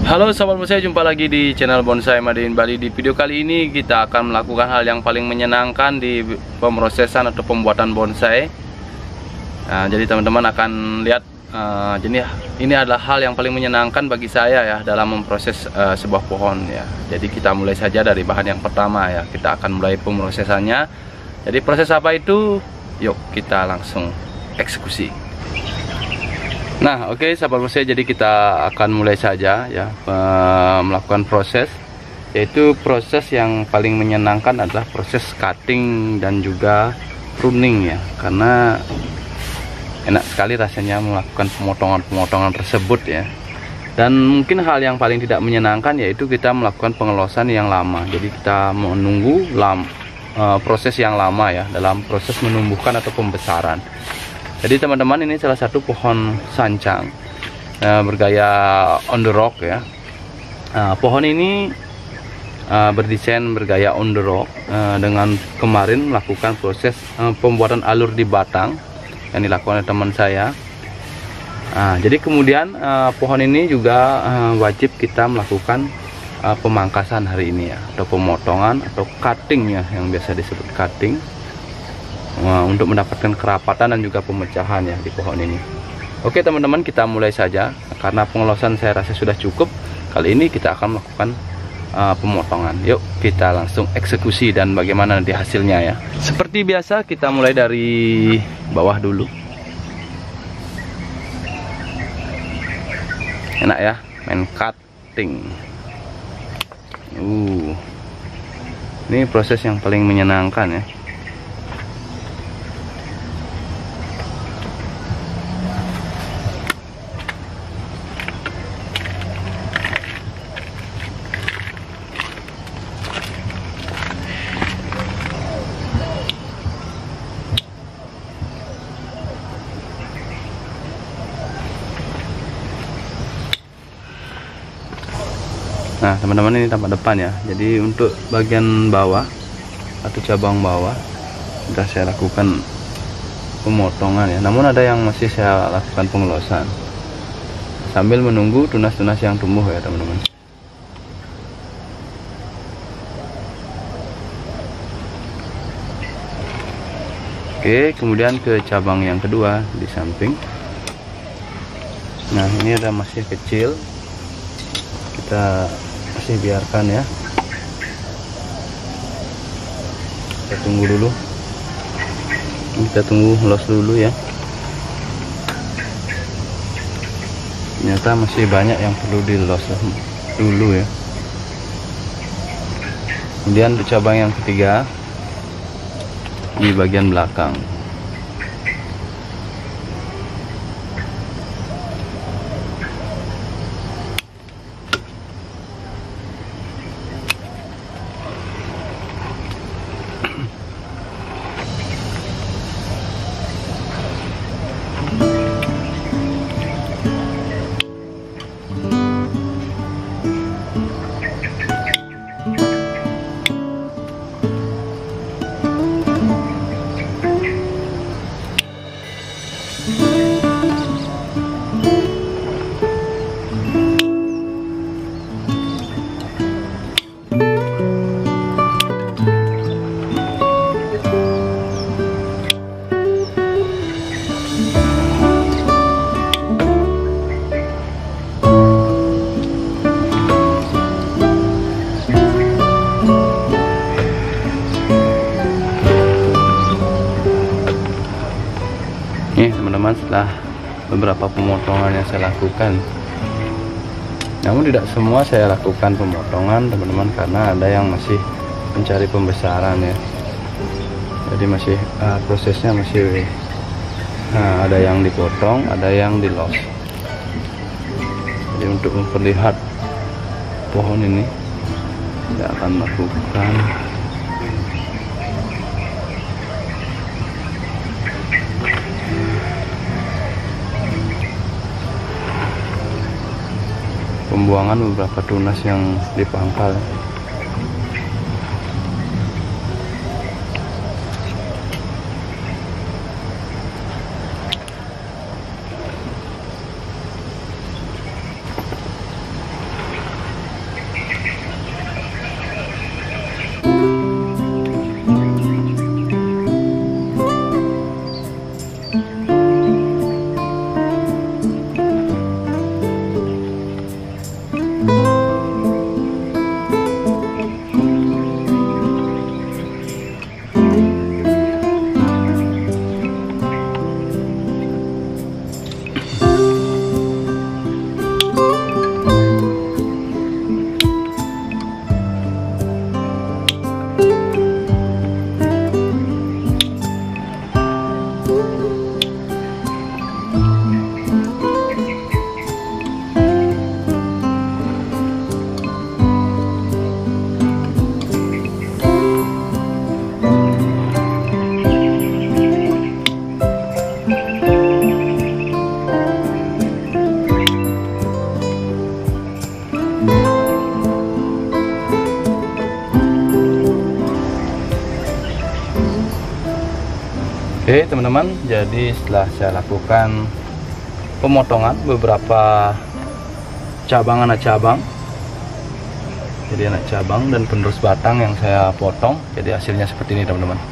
Halo sahabat bonsai, jumpa lagi di channel Bonsai Made in Bali. Di video kali ini kita akan melakukan hal yang paling menyenangkan di pemrosesan atau pembuatan bonsai. Nah, jadi teman-teman akan lihat, jadi ini adalah hal yang paling menyenangkan bagi saya ya dalam memproses sebuah pohon ya. Jadi kita mulai saja dari bahan yang pertama ya. Kita akan mulai pemrosesannya. Jadi proses apa itu? Yuk kita langsung eksekusi. Nah, oke sahabat bonsai, jadi kita akan mulai saja ya melakukan proses, yaitu proses yang paling menyenangkan adalah proses cutting dan juga pruning ya, karena enak sekali rasanya melakukan pemotongan-pemotongan tersebut ya. Dan mungkin hal yang paling tidak menyenangkan yaitu kita melakukan pengelosan yang lama. Jadi kita menunggu proses yang lama ya dalam proses menumbuhkan atau pembesaran. Jadi teman-teman, ini salah satu pohon sancang bergaya on the rock ya. Pohon ini berdesain bergaya on the rock dengan kemarin melakukan proses pembuatan alur di batang yang dilakukan oleh teman saya. Jadi kemudian pohon ini juga wajib kita melakukan pemangkasan hari ini ya, atau pemotongan atau cutting ya, yang biasa disebut cutting. Untuk mendapatkan kerapatan dan juga pemecahan ya di pohon ini. Oke teman-teman, kita mulai saja. Karena pengelosan saya rasa sudah cukup, kali ini kita akan melakukan pemotongan. Yuk kita langsung eksekusi dan bagaimana nanti hasilnya ya. Seperti biasa kita mulai dari bawah dulu. Enak ya main cutting. Ini proses yang paling menyenangkan ya. Nah teman-teman, ini tampak depan ya. Jadi untuk bagian bawah atau cabang bawah sudah saya lakukan pemotongan ya. Namun ada yang masih saya lakukan pengelosan sambil menunggu tunas-tunas yang tumbuh ya teman-teman. Oke, kemudian ke cabang yang kedua di samping. Nah ini ada masih kecil, kita masih biarkan ya, kita tunggu dulu, kita tunggu los dulu ya. Ternyata masih banyak yang perlu di los dulu ya. Kemudian untuk cabang yang ketiga di bagian belakang. Nih teman-teman, setelah beberapa pemotongan yang saya lakukan, namun tidak semua saya lakukan pemotongan teman-teman, karena ada yang masih mencari pembesaran ya. Jadi masih prosesnya masih ada yang dipotong, ada yang di los. Jadi untuk memperlihat pohon ini tidak akan melakukan pembuangan beberapa tunas yang dipangkal. Oke teman-teman, jadi setelah saya lakukan pemotongan beberapa anak cabang, jadi anak cabang dan penerus batang yang saya potong, jadi hasilnya seperti ini teman-teman.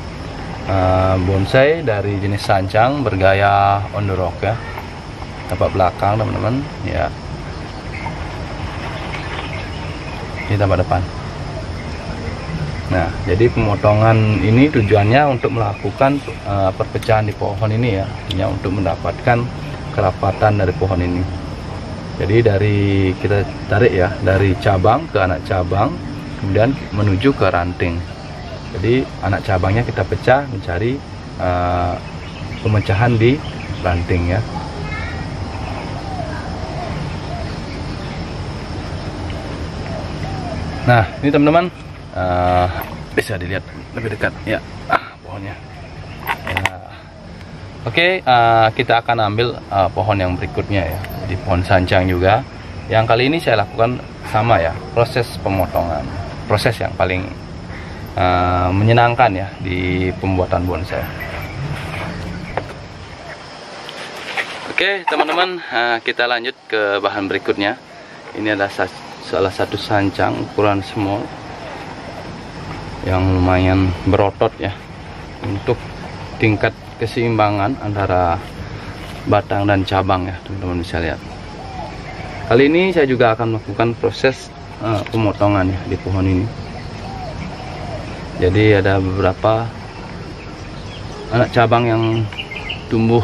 Bonsai dari jenis sancang bergaya on the rock ya, tapak belakang teman-teman ya, ini tapak depan. Nah, jadi pemotongan ini tujuannya untuk melakukan perpecahan di pohon ini ya, artinya untuk mendapatkan kerapatan dari pohon ini. Jadi dari kita tarik ya, dari cabang ke anak cabang, kemudian menuju ke ranting. Jadi anak cabangnya kita pecah, mencari pemecahan di ranting ya. Nah, ini teman-teman, bisa dilihat lebih dekat ya, pohonnya ya. Oke, kita akan ambil pohon yang berikutnya ya, di pohon sancang juga, yang kali ini saya lakukan sama ya, proses pemotongan, proses yang paling menyenangkan ya di pembuatan bonsai. Oke teman-teman, kita lanjut ke bahan berikutnya. Ini adalah salah satu sancang ukuran small yang lumayan berotot ya, untuk tingkat keseimbangan antara batang dan cabang ya, teman-teman bisa lihat. Kali ini saya juga akan melakukan proses pemotongan ya di pohon ini. Jadi ada beberapa anak cabang yang tumbuh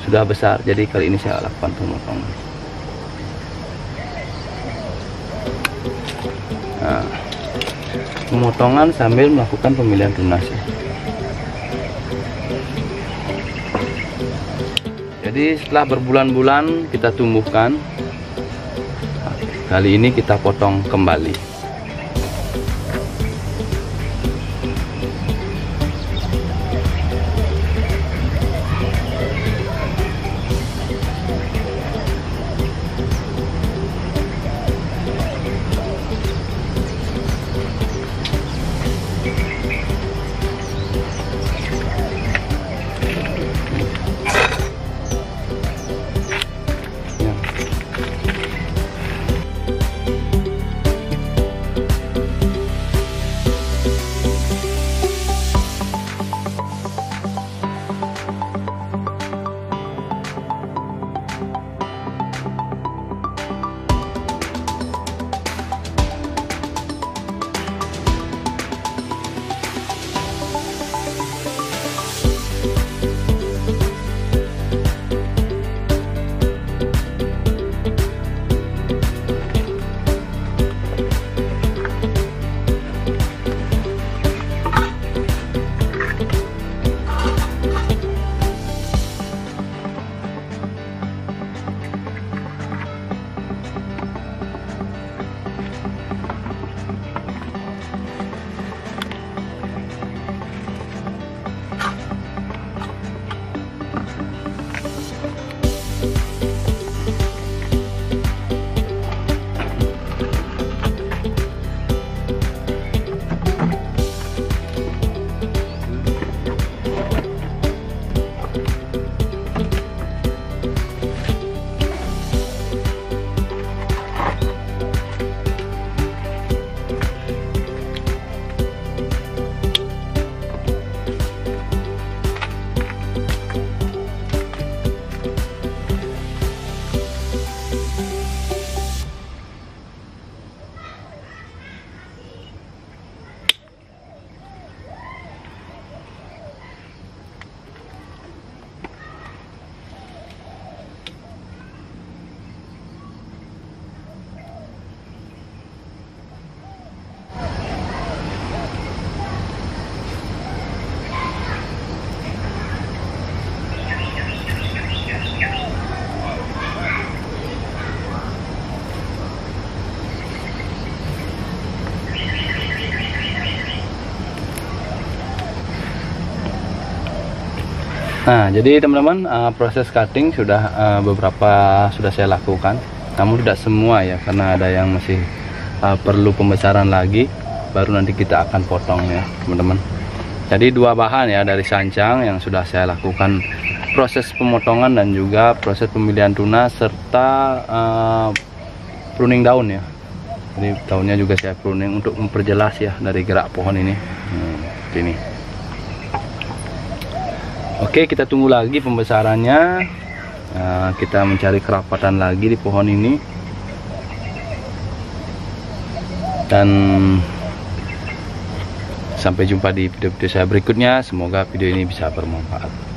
sudah besar, jadi kali ini saya lakukan pemotongan. Nah, pemotongan sambil melakukan pemilihan tunas ya. Jadi setelah berbulan-bulan kita tumbuhkan, kali ini kita potong kembali. Nah, jadi teman-teman, proses cutting sudah beberapa sudah saya lakukan, namun tidak semua ya, karena ada yang masih perlu pembesaran lagi, baru nanti kita akan potong ya teman-teman. Jadi 2 bahan ya dari sancang yang sudah saya lakukan proses pemotongan dan juga proses pemilihan tunas serta pruning daun ya. Jadi daunnya juga saya pruning untuk memperjelas ya dari gerak pohon ini. Ini. Oke, kita tunggu lagi pembesarannya. Kita mencari kerapatan lagi di pohon ini. Dan sampai jumpa di video-video saya berikutnya. Semoga video ini bisa bermanfaat.